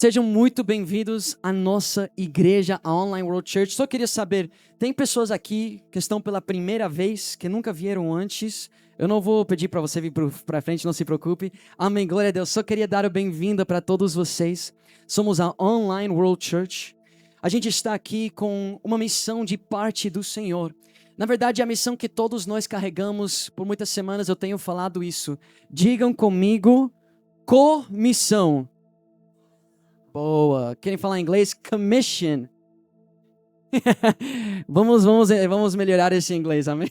Sejam muito bem-vindos à nossa igreja, a Online World Church. Só queria saber, tem pessoas aqui que estão pela primeira vez, que nunca vieram antes? Eu não vou pedir para você vir para frente, não se preocupe. Amém, glória a Deus. Só queria dar a bem-vinda para todos vocês. Somos a Online World Church. A gente está aqui com uma missão de parte do Senhor. Na verdade, a missão que todos nós carregamos, por muitas semanas eu tenho falado isso. Digam comigo, comissão. Boa. Querem falar em inglês? Commission. Vamos melhorar esse inglês, amém?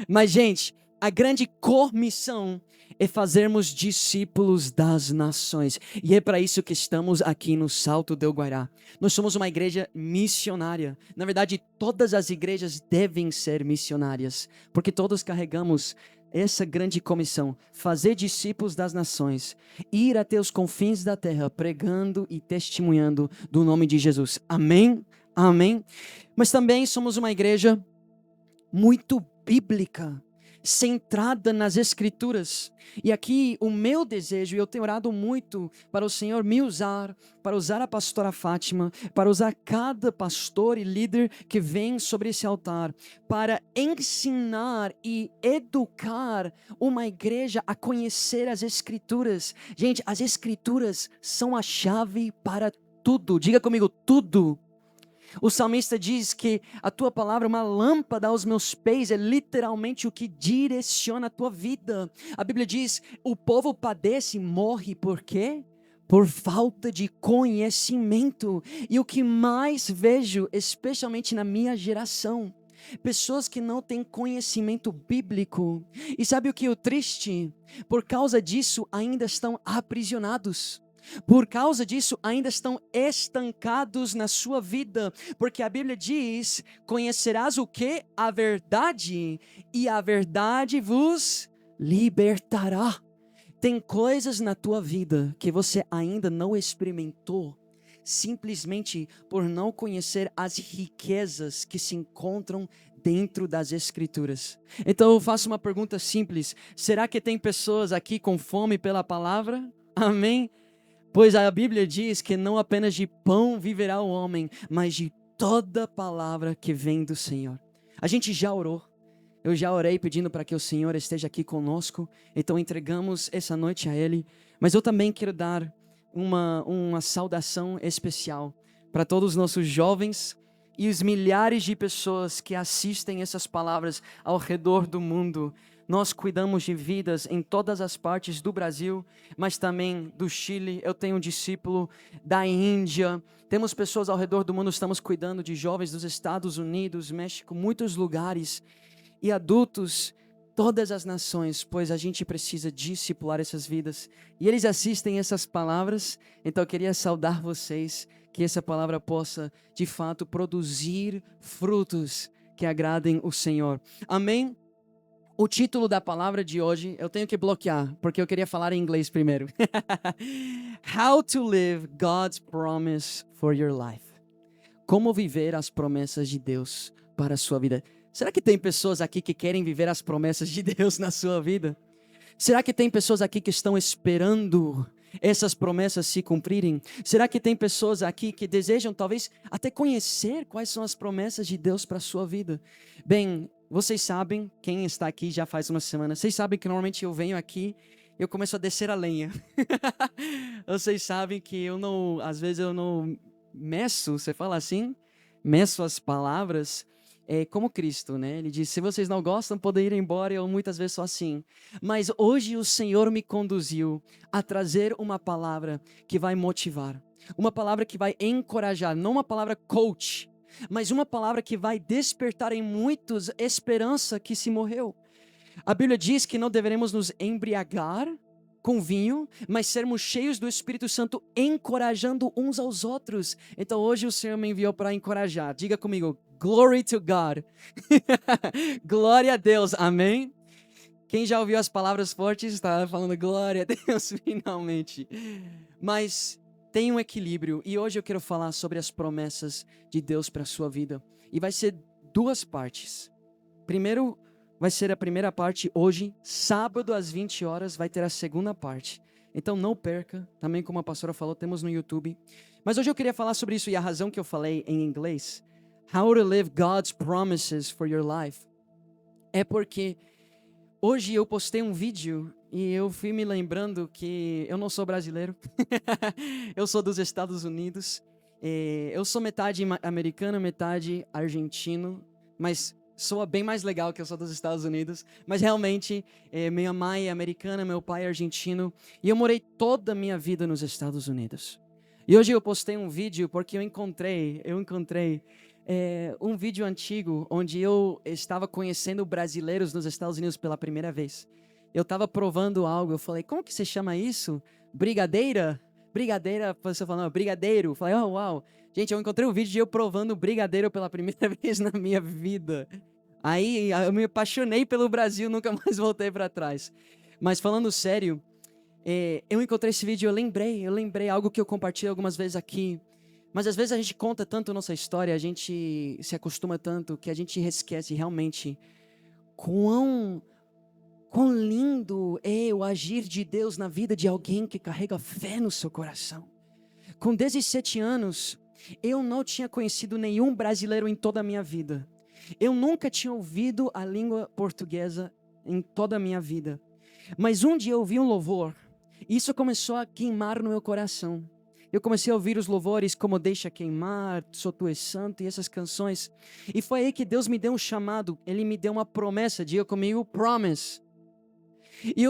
Mas, gente, a grande comissão é fazermos discípulos das nações. E é para isso que estamos aqui no Salto del Guairá. Nós somos uma igreja missionária. Na verdade, todas as igrejas devem ser missionárias, porque todos carregamos essa grande comissão, fazer discípulos das nações, ir até os confins da terra, pregando e testemunhando do nome de Jesus. Amém? Amém? Mas também somos uma igreja muito bíblica, centrada nas Escrituras. E aqui o meu desejo, e eu tenho orado muito para o Senhor me usar, para usar a pastora Fátima, para usar cada pastor e líder que vem sobre esse altar, para ensinar e educar uma igreja a conhecer as Escrituras. Gente, as Escrituras são a chave para tudo. Diga comigo, tudo. O salmista diz que a tua palavra é uma lâmpada aos meus pés, é literalmente o que direciona a tua vida. A Bíblia diz, o povo padece e morre por quê? Por falta de conhecimento. E o que mais vejo, especialmente na minha geração, pessoas que não têm conhecimento bíblico. E sabe o que é o triste? Por causa disso ainda estão aprisionados. Por causa disso, ainda estão estancados na sua vida, porque a Bíblia diz, conhecerás o que? A verdade, e a verdade vos libertará. Tem coisas na tua vida que você ainda não experimentou, simplesmente por não conhecer as riquezas que se encontram dentro das Escrituras. Então eu faço uma pergunta simples, será que tem pessoas aqui com fome pela palavra? Amém? Pois a Bíblia diz que não apenas de pão viverá o homem, mas de toda palavra que vem do Senhor. A gente já orou. Eu já orei pedindo para que o Senhor esteja aqui conosco. Então entregamos essa noite a Ele. Mas eu também quero dar uma saudação especial para todos os nossos jovens e os milhares de pessoas que assistem essas palavras ao redor do mundo. Nós cuidamos de vidas em todas as partes do Brasil, mas também do Chile. Eu tenho um discípulo da Índia. Temos pessoas ao redor do mundo, estamos cuidando de jovens dos Estados Unidos, México, muitos lugares. E adultos, todas as nações, pois a gente precisa discipular essas vidas. E eles assistem essas palavras, então eu queria saudar vocês, que essa palavra possa, de fato, produzir frutos que agradem o Senhor. Amém? O título da palavra de hoje, eu tenho que bloquear, porque eu queria falar em inglês primeiro. How to live God's promise for your life. Como viver as promessas de Deus para a sua vida. Será que tem pessoas aqui que querem viver as promessas de Deus na sua vida? Será que tem pessoas aqui que estão esperando essas promessas se cumprirem? Será que tem pessoas aqui que desejam talvez até conhecer quais são as promessas de Deus para a sua vida? Bem, vocês sabem, quem está aqui já faz uma semana, vocês sabem que normalmente eu venho aqui, eu começo a descer a lenha. Vocês sabem que às vezes eu não meço, você fala assim? Meço as palavras, como Cristo, né? Ele diz, se vocês não gostam, podem ir embora, eu muitas vezes sou assim. Mas hoje o Senhor me conduziu a trazer uma palavra que vai motivar, uma palavra que vai encorajar, não uma palavra coach, mas uma palavra que vai despertar em muitos esperança que se morreu. A Bíblia diz que não deveremos nos embriagar com vinho, mas sermos cheios do Espírito Santo, encorajando uns aos outros. Então hoje o Senhor me enviou para encorajar. Diga comigo, glory to God. Glória a Deus, amém? Quem já ouviu as palavras fortes está falando glória a Deus, finalmente. Mas tem um equilíbrio, e hoje eu quero falar sobre as promessas de Deus para a sua vida. E vai ser duas partes. Vai ser a primeira parte hoje, sábado às 20 horas, vai ter a segunda parte. Então não perca, também como a pastora falou, temos no YouTube. Mas hoje eu queria falar sobre isso, e a razão que eu falei em inglês, How to Live God's Promises for Your Life, é porque hoje eu postei um vídeo e eu fui me lembrando que eu não sou brasileiro, eu sou dos Estados Unidos, eu sou metade americano, metade argentino, mas soa bem mais legal que eu sou dos Estados Unidos, mas realmente minha mãe é americana, meu pai é argentino, e eu morei toda a minha vida nos Estados Unidos. E hoje eu postei um vídeo porque eu encontrei um vídeo antigo onde eu estava conhecendo brasileiros nos Estados Unidos pela primeira vez. Eu estava provando algo, eu falei, como que se chama isso? Brigadeira? Brigadeira, você falou, não, brigadeiro. Eu falei, oh, uau. Gente, eu encontrei um vídeo de eu provando brigadeiro pela primeira vez na minha vida. Aí eu me apaixonei pelo Brasil, nunca mais voltei para trás. Mas falando sério, eu encontrei esse vídeo, eu lembrei algo que eu compartilhei algumas vezes aqui. Mas às vezes a gente conta tanto nossa história, a gente se acostuma tanto que a gente esquece realmente quão lindo é o agir de Deus na vida de alguém que carrega fé no seu coração. Com 17 anos, eu não tinha conhecido nenhum brasileiro em toda a minha vida. Eu nunca tinha ouvido a língua portuguesa em toda a minha vida. Mas um dia eu ouvi um louvor, e isso começou a queimar no meu coração. Eu comecei a ouvir os louvores como Deixa Queimar, Só Tu És Santo e essas canções. E foi aí que Deus me deu um chamado, Ele me deu uma promessa, diga comigo, promise. E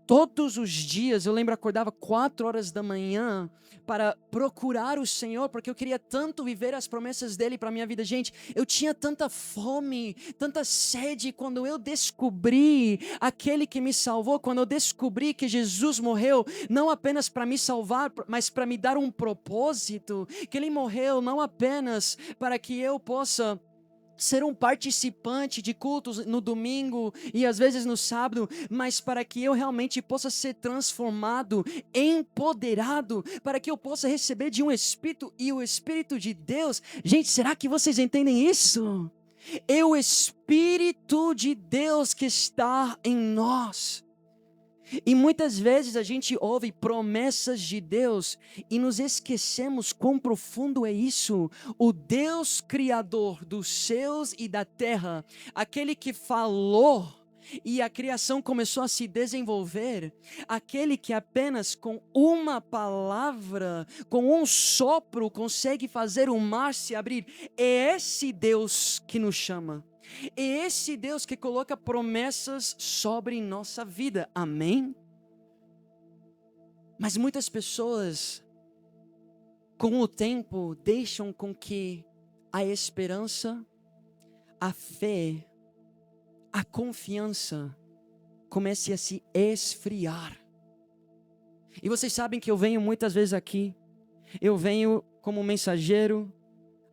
todos os dias, eu lembro, acordava 4 horas da manhã para procurar o Senhor, porque eu queria tanto viver as promessas dEle para a minha vida. Gente, eu tinha tanta fome, tanta sede, quando eu descobri aquele que me salvou, quando eu descobri que Jesus morreu, não apenas para me salvar, mas para me dar um propósito, que Ele morreu não apenas para que eu possa ser um participante de cultos no domingo e às vezes no sábado, mas para que eu realmente possa ser transformado, empoderado, para que eu possa receber de um Espírito, e o Espírito de Deus, gente, será que vocês entendem isso? É o Espírito de Deus que está em nós. E muitas vezes a gente ouve promessas de Deus e nos esquecemos quão profundo é isso. O Deus Criador dos céus e da terra, aquele que falou e a criação começou a se desenvolver, aquele que apenas com uma palavra, com um sopro, consegue fazer o mar se abrir, é esse Deus que nos chama. É esse Deus que coloca promessas sobre nossa vida, amém? Mas muitas pessoas, com o tempo, deixam com que a esperança, a fé, a confiança comece a se esfriar. E vocês sabem que eu venho muitas vezes aqui, eu venho como mensageiro,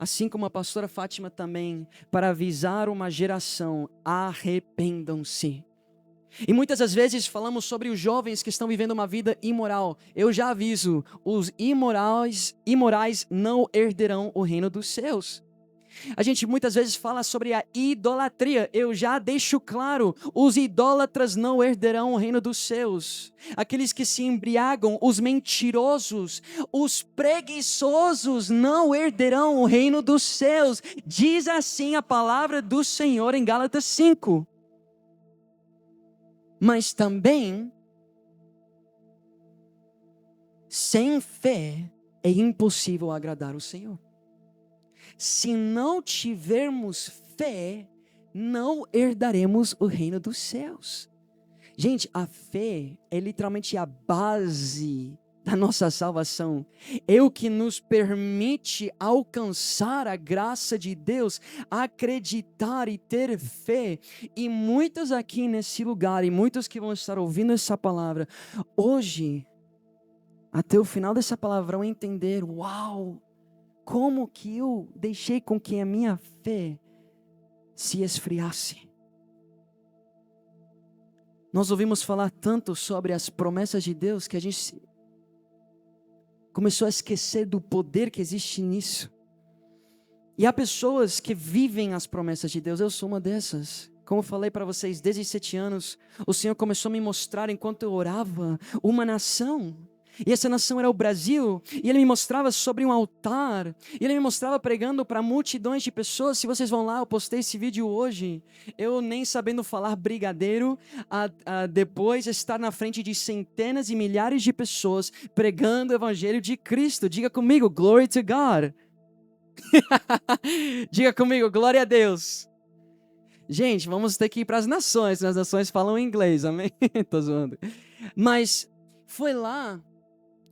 assim como a pastora Fátima também, para avisar uma geração, arrependam-se. E muitas das vezes falamos sobre os jovens que estão vivendo uma vida imoral. Eu já aviso, os imorais não herderão o reino dos céus. A gente muitas vezes fala sobre a idolatria. Eu já deixo claro, os idólatras não herderão o reino dos céus. Aqueles que se embriagam, os mentirosos, os preguiçosos não herderão o reino dos céus. Diz assim a palavra do Senhor em Gálatas 5. Mas também, sem fé é impossível agradar o Senhor. Se não tivermos fé, não herdaremos o reino dos céus. Gente, a fé é literalmente a base da nossa salvação. É o que nos permite alcançar a graça de Deus, acreditar e ter fé. E muitos aqui nesse lugar, e muitos que vão estar ouvindo essa palavra, hoje, até o final dessa palavra, vão entender, uau! Como que eu deixei com que a minha fé se esfriasse? Nós ouvimos falar tanto sobre as promessas de Deus que a gente começou a esquecer do poder que existe nisso. E há pessoas que vivem as promessas de Deus, eu sou uma dessas. como eu falei para vocês, desde 7 anos, o Senhor começou a me mostrar, enquanto eu orava, uma nação. E essa nação era o Brasil, e Ele me mostrava sobre um altar, e Ele me mostrava pregando para multidões de pessoas. Se vocês vão lá, eu postei esse vídeo hoje, eu nem sabendo falar brigadeiro, depois estar na frente de centenas e milhares de pessoas, pregando o Evangelho de Cristo. Diga comigo, glory to God. Diga comigo, glória a Deus. Gente, vamos ter que ir para as nações falam inglês, amém? Tô zoando. Mas foi lá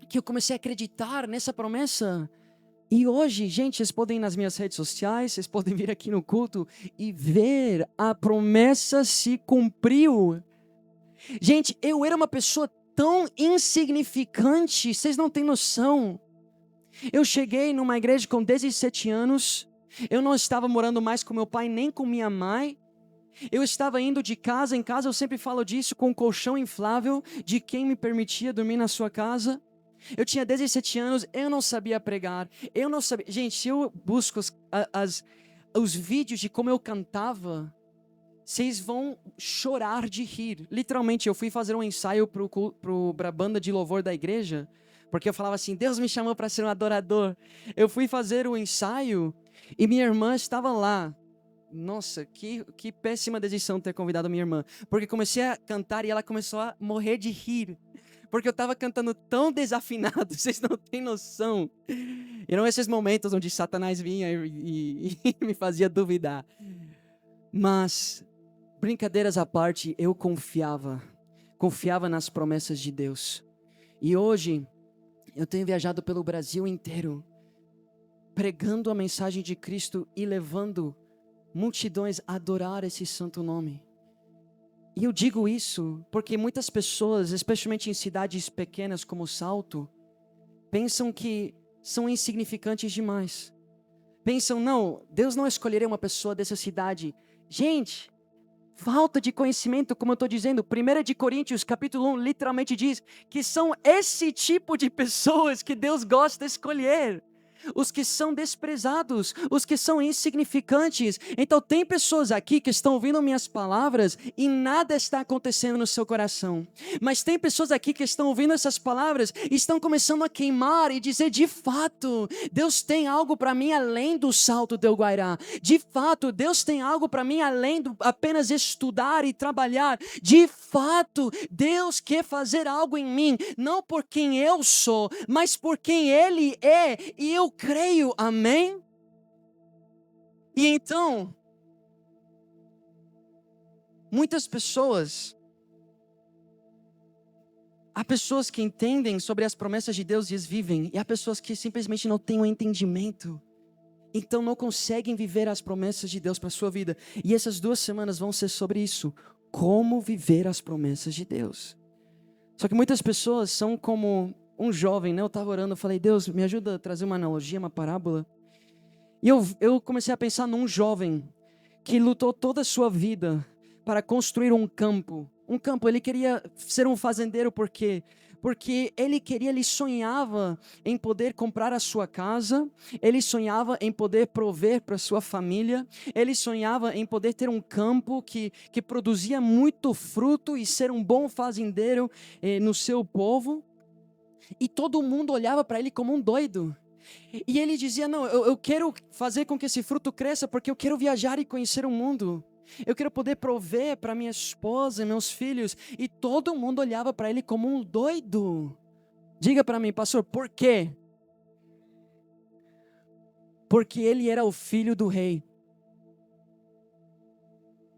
que eu comecei a acreditar nessa promessa. E hoje, gente, vocês podem ir nas minhas redes sociais, vocês podem vir aqui no culto e ver a promessa se cumpriu. Gente, eu era uma pessoa tão insignificante, vocês não têm noção. Eu cheguei numa igreja com 17 anos, eu não estava morando mais com meu pai nem com minha mãe. Eu estava indo de casa em casa, eu sempre falo disso, com um colchão inflável de quem me permitia dormir na sua casa. Eu tinha 17 anos, eu não sabia pregar, eu não sabia... Gente, se eu busco os vídeos de como eu cantava, vocês vão chorar de rir. Literalmente, eu fui fazer um ensaio para a banda de louvor da igreja, porque eu falava assim, Deus me chamou para ser um adorador. Eu fui fazer o ensaio e minha irmã estava lá. Nossa, que péssima decisão ter convidado minha irmã, porque comecei a cantar e ela começou a morrer de rir. Porque eu estava cantando tão desafinado, vocês não têm noção. Eram esses momentos onde Satanás vinha e me fazia duvidar. Mas, brincadeiras à parte, eu confiava nas promessas de Deus. E hoje, eu tenho viajado pelo Brasil inteiro, pregando a mensagem de Cristo e levando multidões a adorar esse santo nome. E eu digo isso porque muitas pessoas, especialmente em cidades pequenas como Salto, pensam que são insignificantes demais. Pensam, não, Deus não escolheria uma pessoa dessa cidade. Gente, falta de conhecimento, como eu estou dizendo. 1 Coríntios, capítulo 1, literalmente diz que são esse tipo de pessoas que Deus gosta de escolher. Os que são desprezados, os que são insignificantes. Então tem pessoas aqui que estão ouvindo minhas palavras e nada está acontecendo no seu coração. Mas tem pessoas aqui que estão ouvindo essas palavras e estão começando a queimar e dizer, de fato, Deus tem algo para mim além do Salto do Guairá. De fato, Deus tem algo para mim além do apenas estudar e trabalhar. De fato, Deus quer fazer algo em mim, não por quem eu sou, mas por quem Ele é, e eu creio, amém? E então, muitas pessoas, há pessoas que entendem sobre as promessas de Deus e as vivem, e há pessoas que simplesmente não têm o entendimento, então não conseguem viver as promessas de Deus para a sua vida. E essas 2 semanas vão ser sobre isso, como viver as promessas de Deus. Só que muitas pessoas são como um jovem, né? Eu estava orando, eu falei, Deus, me ajuda a trazer uma analogia, uma parábola. E eu comecei a pensar num jovem que lutou toda a sua vida para construir um campo. Um campo, ele queria ser um fazendeiro, por quê? Porque ele sonhava em poder comprar a sua casa, ele sonhava em poder prover para sua família, ele sonhava em poder ter um campo que produzia muito fruto e ser um bom fazendeiro no seu povo. E todo mundo olhava para ele como um doido. E ele dizia, não, eu quero fazer com que esse fruto cresça porque eu quero viajar e conhecer o mundo. Eu quero poder prover para minha esposa e meus filhos. E todo mundo olhava para ele como um doido. Diga para mim, pastor, por quê? Porque ele era o filho do rei.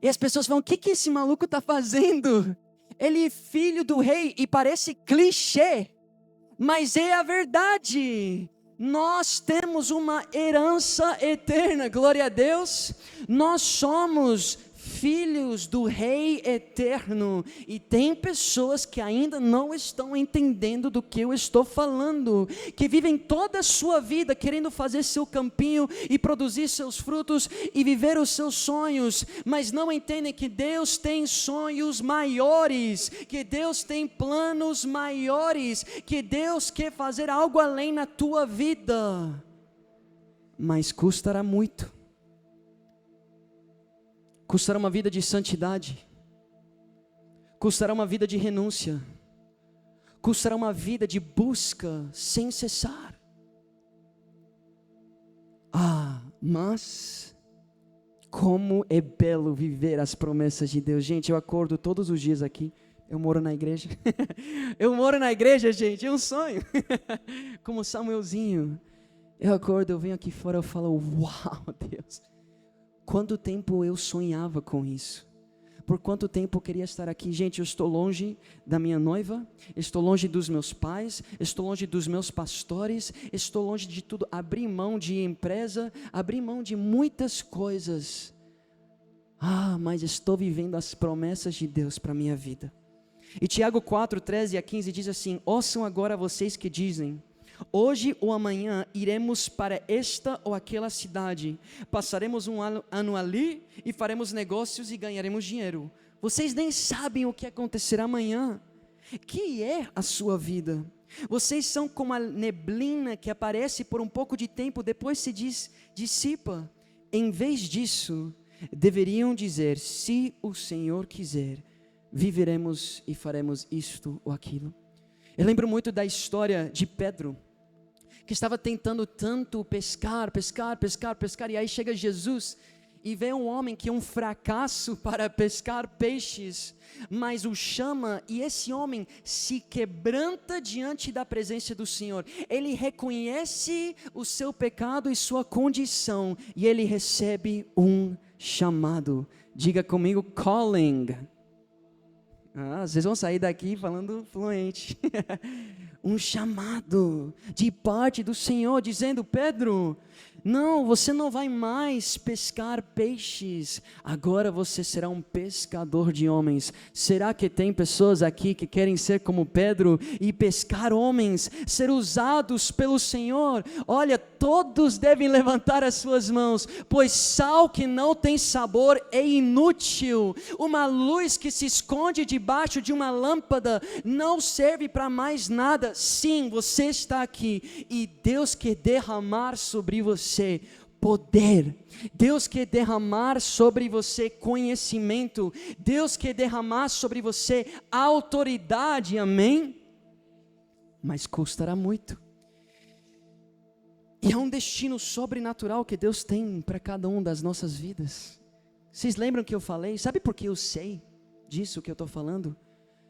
E as pessoas falam, o que esse maluco está fazendo? Ele é filho do rei e parece clichê. Mas é a verdade. Nós temos uma herança eterna, glória a Deus. Nós somos filhos do Rei eterno. E tem pessoas que ainda não estão entendendo do que eu estou falando, que vivem toda a sua vida querendo fazer seu campinho e produzir seus frutos e viver os seus sonhos, mas não entendem que Deus tem sonhos maiores, que Deus tem planos maiores, que Deus quer fazer algo além na tua vida, mas custará muito. Custará uma vida de santidade. Custará uma vida de renúncia. Custará uma vida de busca sem cessar. Mas como é belo viver as promessas de Deus. Gente, eu acordo todos os dias aqui. Eu moro na igreja. Eu moro na igreja, gente. É um sonho. Como Samuelzinho. Eu acordo, eu venho aqui fora, eu falo, uau, Deus. Quanto tempo eu sonhava com isso? Por quanto tempo eu queria estar aqui? Gente, eu estou longe da minha noiva, estou longe dos meus pais, estou longe dos meus pastores, estou longe de tudo. Abri mão de empresa, abri mão de muitas coisas. Mas estou vivendo as promessas de Deus para a minha vida. E Tiago 4, 13 a 15 diz assim: ouçam agora vocês que dizem: hoje ou amanhã iremos para esta ou aquela cidade, passaremos um ano ali e faremos negócios e ganharemos dinheiro. Vocês nem sabem o que acontecerá amanhã. Que é a sua vida? Vocês são como a neblina que aparece por um pouco de tempo, depois se dissipa. Em vez disso, deveriam dizer: se o Senhor quiser, viveremos e faremos isto ou aquilo. Eu lembro muito da história de Pedro, que estava tentando tanto pescar, e aí chega Jesus e vê um homem que é um fracasso para pescar peixes, mas o chama, e esse homem se quebranta diante da presença do Senhor. Ele reconhece o seu pecado e sua condição, e ele recebe um chamado. Diga comigo, calling. Vocês vão sair daqui falando fluente. Um chamado de parte do Senhor, dizendo: Pedro, não, você não vai mais pescar peixes, agora você será um pescador de homens. Será que tem pessoas aqui que querem ser como Pedro e pescar homens, ser usados pelo Senhor? Olha, todos devem levantar as suas mãos, pois sal que não tem sabor é inútil. Uma luz que se esconde debaixo de uma lâmpada não serve para mais nada. Sim, você está aqui e Deus quer derramar sobre você poder. Deus quer derramar sobre você conhecimento. Deus quer derramar sobre você autoridade, amém? Mas custará muito. E é um destino sobrenatural que Deus tem para cada um das nossas vidas. Vocês lembram que eu falei? Sabe por que eu sei disso que eu estou falando?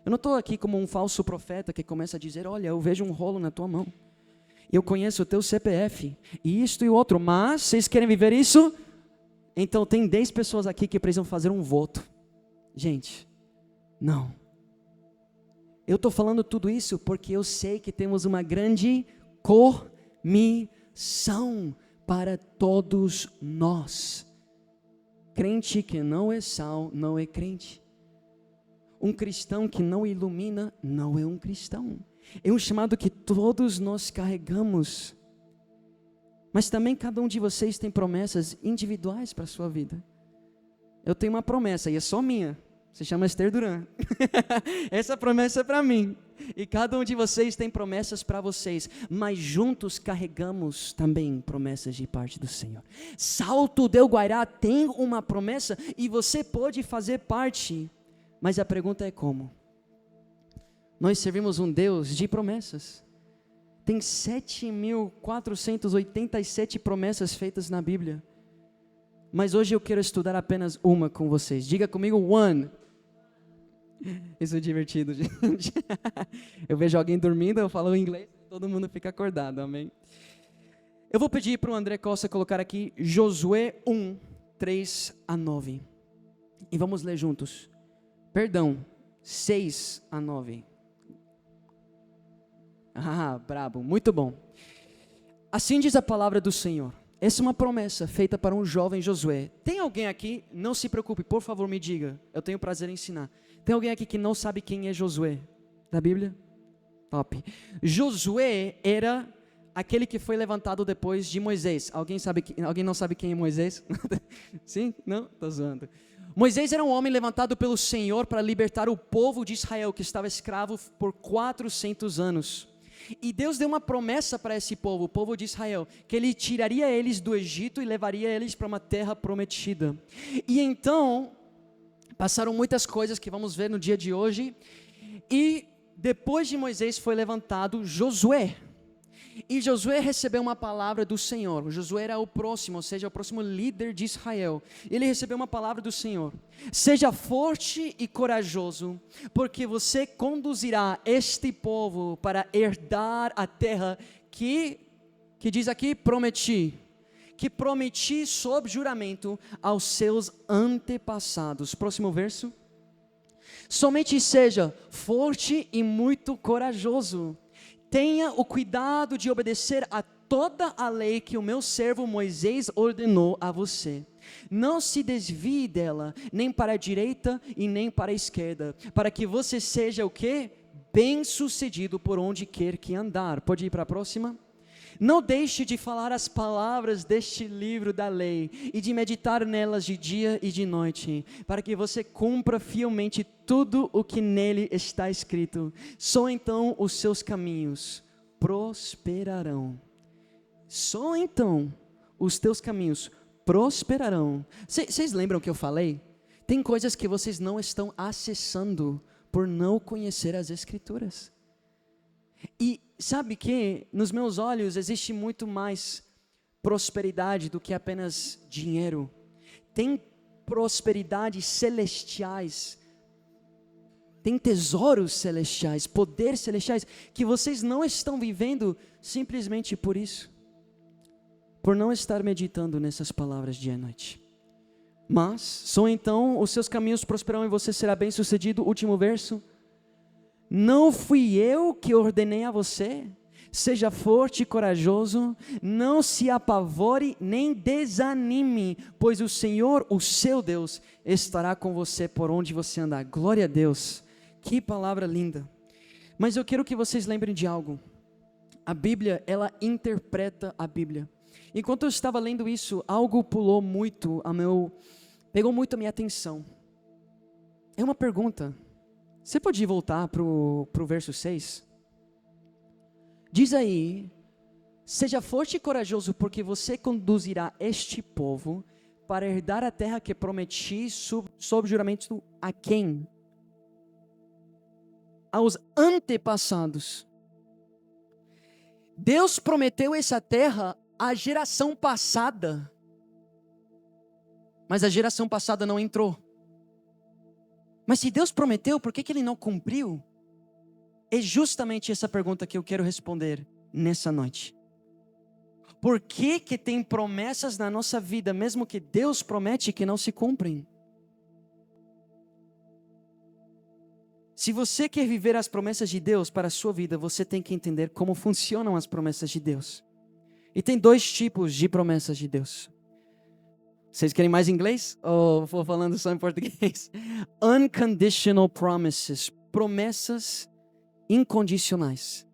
Eu não estou aqui como um falso profeta que começa a dizer: olha, eu vejo um rolo na tua mão, eu conheço o teu CPF, e isto e o outro, mas vocês querem viver isso? Então tem 10 pessoas aqui que precisam fazer um voto. Gente, não. Eu estou falando tudo isso porque eu sei que temos uma grande comissão para todos nós. Crente que não é sal, não é crente. Um cristão que não ilumina, não é um cristão. É um chamado que todos nós carregamos. Mas também cada um de vocês tem promessas individuais para a sua vida. Eu tenho uma promessa e é só minha. Se chama Esther Duran. Essa promessa é para mim. E cada um de vocês tem promessas para vocês. Mas juntos carregamos também promessas de parte do Senhor. Salto del Guairá tem uma promessa e você pode fazer parte. Mas a pergunta é como? Nós servimos um Deus de promessas. Tem 7.487 promessas feitas na Bíblia. Mas hoje eu quero estudar apenas uma com vocês. Diga comigo, one. Isso é divertido, gente. Eu vejo alguém dormindo, eu falo inglês, todo mundo fica acordado, amém? Eu vou pedir para o André Costa colocar aqui Josué 1, 3 a 9. E vamos ler juntos. Perdão, 6 a 9. Brabo, muito bom. Assim diz a palavra do Senhor. Essa é uma promessa feita para um jovem Josué. Tem alguém aqui, não se preocupe, por favor me diga. Eu tenho prazer em ensinar. Tem alguém aqui que não sabe quem é Josué? Da Bíblia? Top. Josué era aquele que foi levantado depois de Moisés. Alguém não sabe quem é Moisés? Sim? Não? Estou zoando. Moisés era um homem levantado pelo Senhor para libertar o povo de Israel, que estava escravo por 400 anos. E Deus deu uma promessa para esse povo, o povo de Israel, que Ele tiraria eles do Egito e levaria eles para uma terra prometida. E então, Passaram muitas coisas que vamos ver no dia de hoje. E depois de Moisés foi levantado Josué. E Josué recebeu uma palavra do Senhor. Josué era o próximo, ou seja, o próximo líder de Israel. Ele recebeu uma palavra do Senhor. Seja forte e corajoso, porque você conduzirá este povo para herdar a terra que diz aqui, prometi. Que prometi sob juramento aos seus antepassados. Próximo verso. Somente seja forte e muito corajoso. Tenha o cuidado de obedecer a toda a lei que o meu servo Moisés ordenou a você. Não se desvie dela, nem para a direita e nem para a esquerda, para que você seja o quê? Bem-sucedido por onde quer que andar. Pode ir para a próxima? Não deixe de falar as palavras deste livro da lei e de meditar nelas de dia e de noite, para que você cumpra fielmente tudo o que nele está escrito. Só então os seus caminhos prosperarão. Só então os teus caminhos prosperarão. Vocês lembram que eu falei? Tem coisas que vocês não estão acessando por não conhecer as Escrituras. E sabe que nos meus olhos existe muito mais prosperidade do que apenas dinheiro. Tem prosperidades celestiais, tem tesouros celestiais, poderes celestiais que vocês não estão vivendo simplesmente por isso, por não estar meditando nessas palavras dia e noite. Mas só então os seus caminhos prosperarão e você será bem sucedido. Último verso. Não fui eu que ordenei a você? Seja forte e corajoso, não se apavore nem desanime, pois o Senhor, o seu Deus, estará com você por onde você andar. Glória a Deus, que palavra linda. Mas eu quero que vocês lembrem de algo. A Bíblia, ela interpreta a Bíblia. Enquanto eu estava lendo isso, algo pegou muito a minha atenção. É uma pergunta. Você pode voltar para o verso 6? Diz aí, seja forte e corajoso, porque você conduzirá este povo para herdar a terra que prometi sob juramento a quem? Aos antepassados. Deus prometeu essa terra à geração passada, mas a geração passada não entrou. Mas se Deus prometeu, por que Ele não cumpriu? É justamente essa pergunta que eu quero responder nessa noite. Por que tem promessas na nossa vida, mesmo que Deus promete, que não se cumprem? Se você quer viver as promessas de Deus para a sua vida, você tem que entender como funcionam as promessas de Deus. E tem dois tipos de promessas de Deus. Vocês querem mais inglês? Ou vou falando só em português? Unconditional promises. Promessas incondicionais.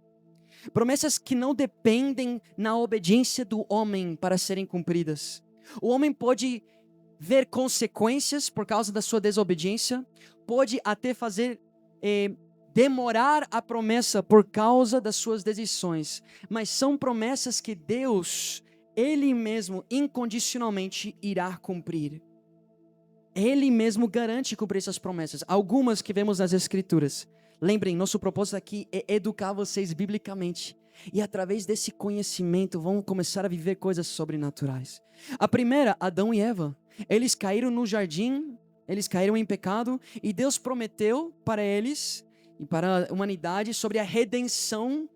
Promessas que não dependem na obediência do homem para serem cumpridas. O homem pode ver consequências por causa da sua desobediência. Pode até fazer demorar a promessa por causa das suas decisões. Mas são promessas que Deus, Ele mesmo, incondicionalmente irá cumprir. Ele mesmo garante cumprir essas promessas. Algumas que vemos nas Escrituras. Lembrem, nosso propósito aqui é educar vocês biblicamente. E através desse conhecimento vão começar a viver coisas sobrenaturais. A primeira, Adão e Eva. Eles caíram no jardim, eles caíram em pecado. E Deus prometeu para eles e para a humanidade sobre a redenção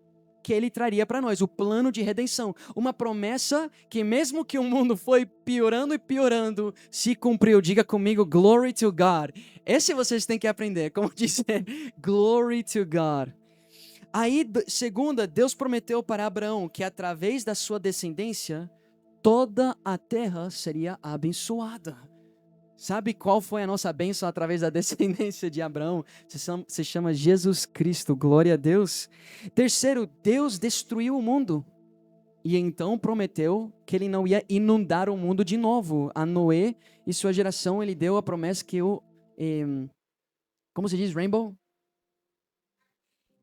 que Ele traria para nós, o plano de redenção. Uma promessa que mesmo que o mundo foi piorando e piorando, se cumpriu. Diga comigo, glory to God. Esse vocês têm que aprender, como dizer, glory to God. Aí, segunda, Deus prometeu para Abraão que através da sua descendência, toda a terra seria abençoada. Sabe qual foi a nossa bênção através da descendência de Abraão? Se chama Jesus Cristo, glória a Deus. Terceiro, Deus destruiu o mundo. E então prometeu que Ele não ia inundar o mundo de novo. A Noé e sua geração, Ele deu a promessa que como se diz, rainbow?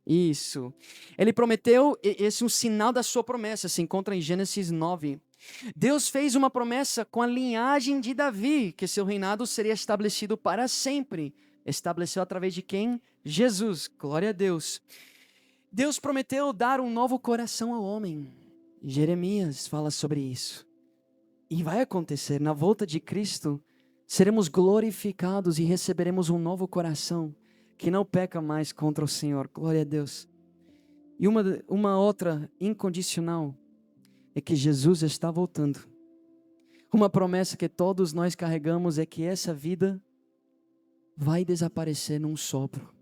Isso. Ele prometeu, esse é um sinal da sua promessa, se encontra em Gênesis 9. Deus fez uma promessa com a linhagem de Davi, que seu reinado seria estabelecido para sempre. Estabeleceu através de quem? Jesus. Glória a Deus. Deus prometeu dar um novo coração ao homem. Jeremias fala sobre isso. E vai acontecer, na volta de Cristo, seremos glorificados e receberemos um novo coração que não peca mais contra o Senhor. Glória a Deus. E uma outra incondicional é que Jesus está voltando. Uma promessa que todos nós carregamos é que essa vida vai desaparecer num sopro.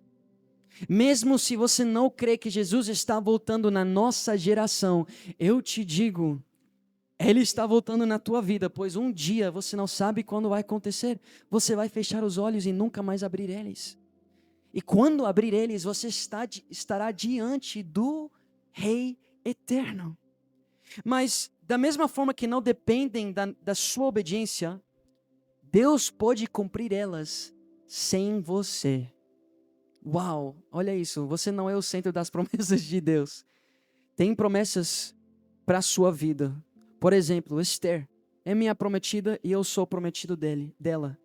Mesmo se você não crê que Jesus está voltando na nossa geração, eu te digo, Ele está voltando na tua vida, pois um dia você não sabe quando vai acontecer. Você vai fechar os olhos e nunca mais abrir eles. E quando abrir eles, você estará diante do Rei Eterno. Mas da mesma forma que não dependem da sua obediência, Deus pode cumprir elas sem você. Uau, olha isso, você não é o centro das promessas de Deus. Tem promessas para a sua vida. Por exemplo, Esther é minha prometida e eu sou prometido dela.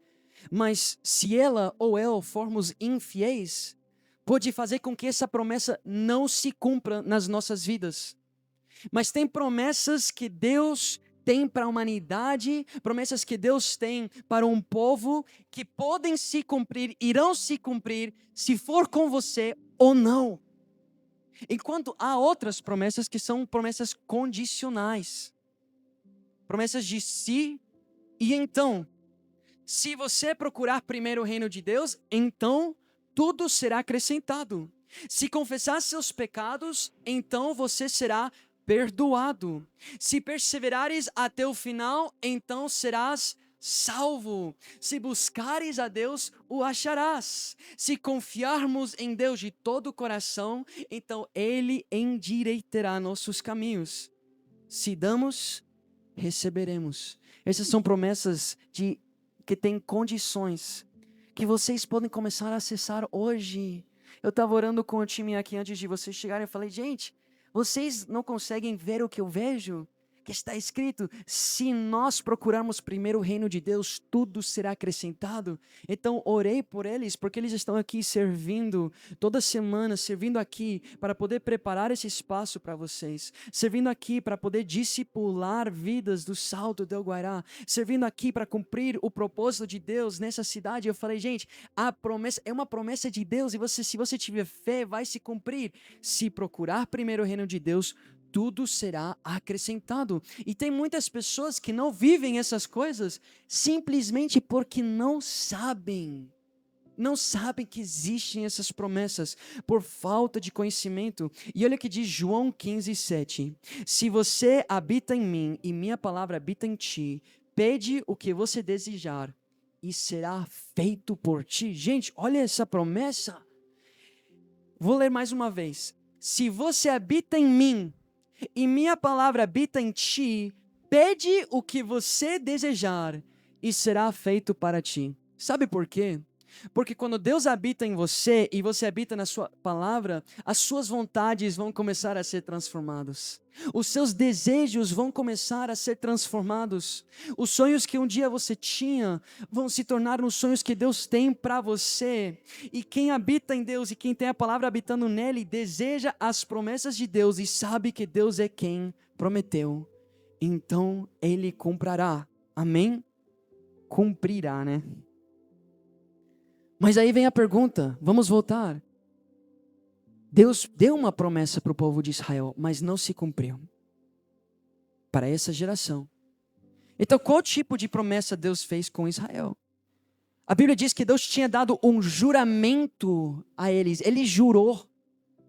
Mas se ela ou eu formos infiéis, pode fazer com que essa promessa não se cumpra nas nossas vidas. Mas tem promessas que Deus tem para a humanidade, promessas que Deus tem para um povo, que podem se cumprir, irão se cumprir, se for com você ou não. Enquanto há outras promessas que são promessas condicionais. Promessas de si e então. Se você procurar primeiro o reino de Deus, então tudo será acrescentado. Se confessar seus pecados, então você será perdoado. Se perseverares até o final, então serás salvo. Se buscares a Deus, o acharás. Se confiarmos em Deus de todo o coração, então Ele endireitará nossos caminhos. Se damos, receberemos. Essas são promessas que têm condições, que vocês podem começar a acessar hoje. Eu estava orando com o time aqui antes de vocês chegarem, eu falei, gente, vocês não conseguem ver o que eu vejo? Que está escrito, se nós procurarmos primeiro o reino de Deus, tudo será acrescentado. Então orei por eles, porque eles estão aqui servindo, toda semana, servindo aqui, para poder preparar esse espaço para vocês, servindo aqui para poder discipular vidas do Salto del Guairá, servindo aqui para cumprir o propósito de Deus nessa cidade. Eu falei, gente, a promessa é uma promessa de Deus, e se você tiver fé, vai se cumprir. Se procurar primeiro o reino de Deus, tudo será acrescentado. E tem muitas pessoas que não vivem essas coisas simplesmente porque não sabem que existem essas promessas, por falta de conhecimento. E olha o que diz João 15:7. Se você habita em mim e minha palavra habita em ti, pede o que você desejar e será feito por ti. Gente, olha essa promessa. Vou ler mais uma vez. Se você habita em mim e minha palavra habita em ti, pede o que você desejar e será feito para ti. Sabe por quê? Porque quando Deus habita em você e você habita na sua palavra, as suas vontades vão começar a ser transformadas. Os seus desejos vão começar a ser transformados. Os sonhos que um dia você tinha vão se tornar os sonhos que Deus tem para você. E quem habita em Deus e quem tem a palavra habitando nele, deseja as promessas de Deus e sabe que Deus é quem prometeu. Então ele cumprirá. Amém? Cumprirá, né? Mas aí vem a pergunta, vamos voltar. Deus deu uma promessa para o povo de Israel, mas não se cumpriu. Para essa geração. Então, qual tipo de promessa Deus fez com Israel? A Bíblia diz que Deus tinha dado um juramento a eles. Ele jurou.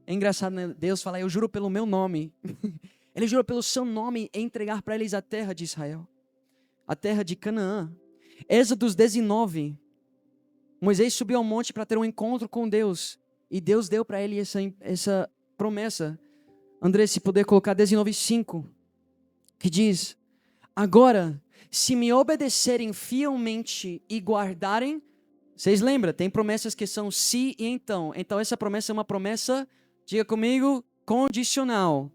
É engraçado, né? Deus fala, eu juro pelo meu nome. Ele jurou pelo seu nome em entregar para eles a terra de Israel. A terra de Canaã. Êxodo 19. Moisés subiu ao monte para ter um encontro com Deus. E Deus deu para ele essa promessa. André, se puder colocar 19:5. Que diz, agora, se me obedecerem fielmente e guardarem. Vocês lembram? Tem promessas que são se e então. Então essa promessa é uma promessa, diga comigo, condicional.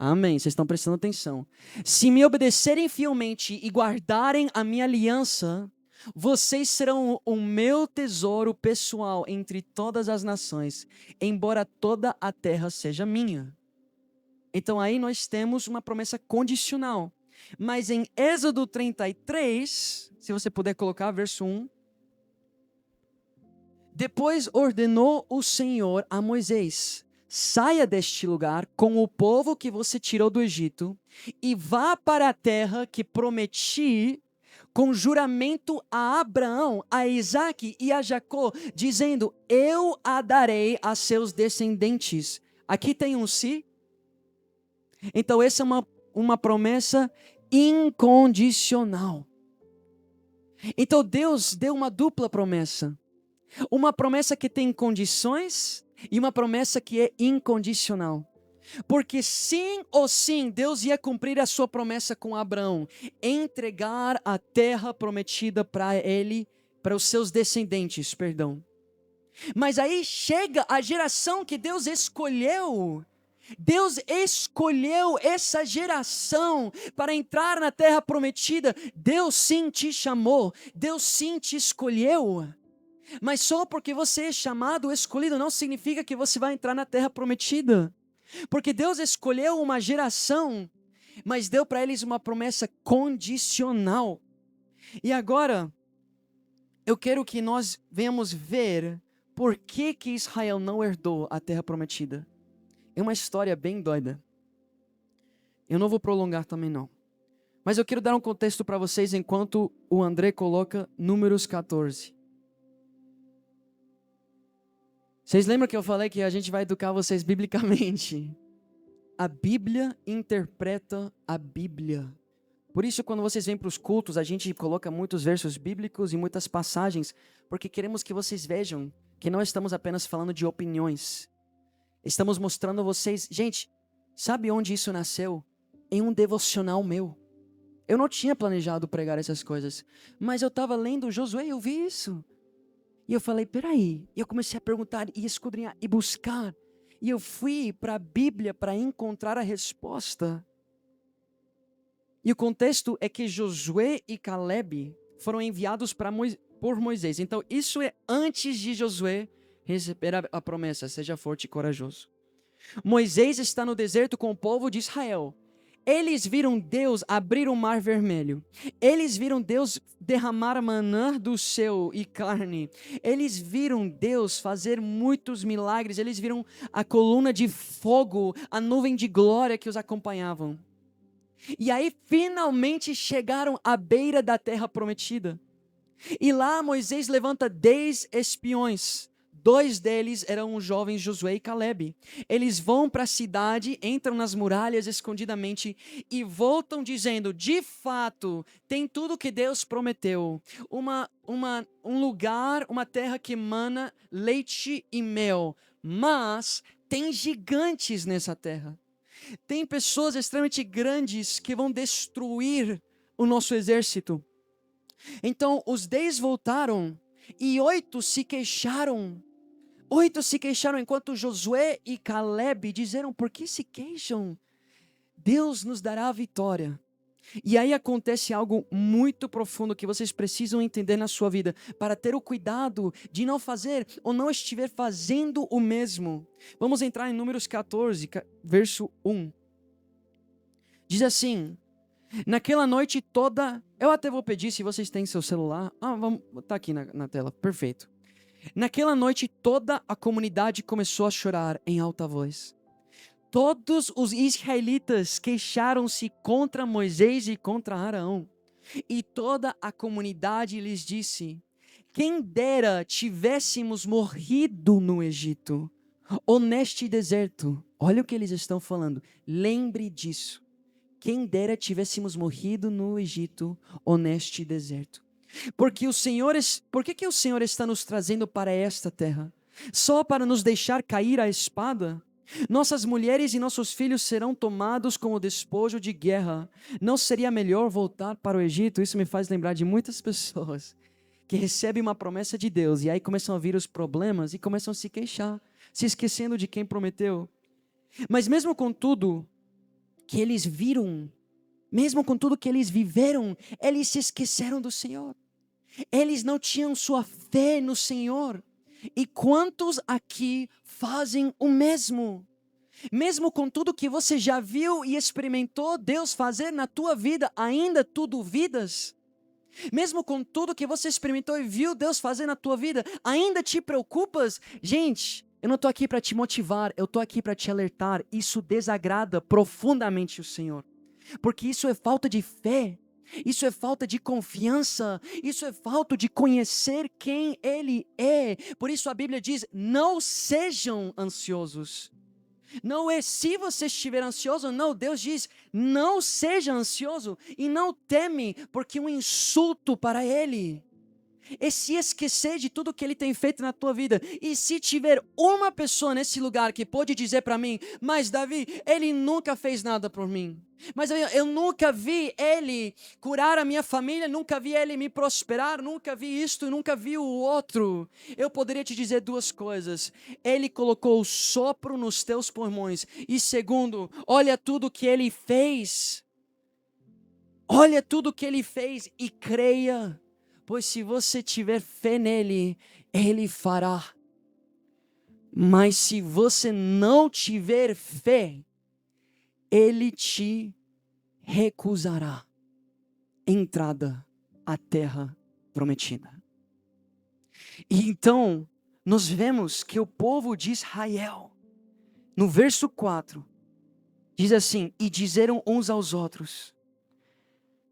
Amém, vocês estão prestando atenção. Se me obedecerem fielmente e guardarem a minha aliança, vocês serão o meu tesouro pessoal entre todas as nações, embora toda a terra seja minha. Então aí nós temos uma promessa condicional. Mas em Êxodo 33, se você puder colocar verso 1. Depois ordenou o Senhor a Moisés: saia deste lugar com o povo que você tirou do Egito e vá para a terra que prometi com juramento a Abraão, a Isaque e a Jacó, dizendo: eu a darei a seus descendentes. Aqui tem um se. Então essa é uma promessa incondicional. Então Deus deu uma dupla promessa. Uma promessa que tem condições e uma promessa que é incondicional. Porque sim ou sim, Deus ia cumprir a sua promessa com Abraão, entregar a terra prometida para ele, para os seus descendentes, perdão. Mas aí chega a geração que Deus escolheu. Deus escolheu essa geração para entrar na terra prometida. Deus sim te chamou, Deus sim te escolheu. Mas só porque você é chamado, escolhido, não significa que você vai entrar na terra prometida. Porque Deus escolheu uma geração, mas deu para eles uma promessa condicional. E agora, eu quero que nós venhamos ver por que Israel não herdou a terra prometida. É uma história bem doida. Eu não vou prolongar também não. Mas eu quero dar um contexto para vocês enquanto o André coloca Números 14. Vocês lembram que eu falei que a gente vai educar vocês biblicamente? A Bíblia interpreta a Bíblia. Por isso, quando vocês vêm para os cultos, a gente coloca muitos versos bíblicos e muitas passagens, porque queremos que vocês vejam que não estamos apenas falando de opiniões. Estamos mostrando a vocês... Gente, sabe onde isso nasceu? Em um devocional meu. Eu não tinha planejado pregar essas coisas, mas eu estava lendo Josué e eu vi isso. E eu falei, peraí. E eu comecei a perguntar e esquadrinhar e buscar. E eu fui para a Bíblia para encontrar a resposta. E o contexto é que Josué e Caleb foram enviados por Moisés. Então isso é antes de Josué receber a promessa, seja forte e corajoso. Moisés está no deserto com o povo de Israel. Eles viram Deus abrir o mar vermelho. Eles viram Deus derramar maná do céu e carne. Eles viram Deus fazer muitos milagres. Eles viram a coluna de fogo, a nuvem de glória que os acompanhavam. E aí finalmente chegaram à beira da terra prometida. E lá Moisés levanta 10 espiões. 2 deles eram os jovens Josué e Caleb. Eles vão para a cidade, entram nas muralhas escondidamente e voltam dizendo, de fato, tem tudo que Deus prometeu. Um lugar, uma terra que emana leite e mel. Mas tem gigantes nessa terra. Tem pessoas extremamente grandes que vão destruir o nosso exército. Então os 10 voltaram e 8 se queixaram. 8 se queixaram, enquanto Josué e Caleb disseram, por que se queixam? Deus nos dará a vitória. E aí acontece algo muito profundo que vocês precisam entender na sua vida, para ter o cuidado de não fazer ou não estiver fazendo o mesmo. Vamos entrar em Números 14, verso 1. Diz assim, naquela noite toda, eu até vou pedir se vocês têm seu celular, tá aqui na tela, perfeito. Naquela noite toda a comunidade começou a chorar em alta voz. Todos os israelitas queixaram-se contra Moisés e contra Arão. E toda a comunidade lhes disse, quem dera tivéssemos morrido no Egito, ou neste deserto. Olha o que eles estão falando, lembre disso. Quem dera tivéssemos morrido no Egito, ou neste deserto. Por que o Senhor está nos trazendo para esta terra? Só para nos deixar cair a espada? Nossas mulheres e nossos filhos serão tomados como despojo de guerra. Não seria melhor voltar para o Egito? Isso me faz lembrar de muitas pessoas que recebem uma promessa de Deus e aí começam a vir os problemas e começam a se queixar, se esquecendo de quem prometeu. Mas mesmo com tudo, que eles viram, mesmo com tudo que eles viveram, eles se esqueceram do Senhor. Eles não tinham sua fé no Senhor. E quantos aqui fazem o mesmo? Mesmo com tudo que você já viu e experimentou Deus fazer na tua vida, ainda tu duvidas? Mesmo com tudo que você experimentou e viu Deus fazer na tua vida, ainda te preocupas? Gente, eu não estou aqui para te motivar, eu estou aqui para te alertar. Isso desagrada profundamente o Senhor. Porque isso é falta de fé, isso é falta de confiança, isso é falta de conhecer quem Ele é. Por isso a Bíblia diz, não sejam ansiosos. Não é se você estiver ansioso, não. Deus diz, não seja ansioso e não teme, porque um insulto para Ele é se esquecer de tudo que Ele tem feito na tua vida. E se tiver uma pessoa nesse lugar que pode dizer para mim, mas Davi, Ele nunca fez nada por mim. Mas eu nunca vi Ele curar a minha família, nunca vi Ele me prosperar, nunca vi isto, nunca vi o outro. Eu poderia te dizer duas coisas. Ele colocou o sopro nos teus pulmões. E segundo, olha tudo que Ele fez. Olha tudo que Ele fez e creia. Pois se você tiver fé nele, Ele fará. Mas se você não tiver fé, Ele te recusará entrada à terra prometida. E então, nós vemos que o povo de Israel, no verso 4, diz assim, e disseram uns aos outros,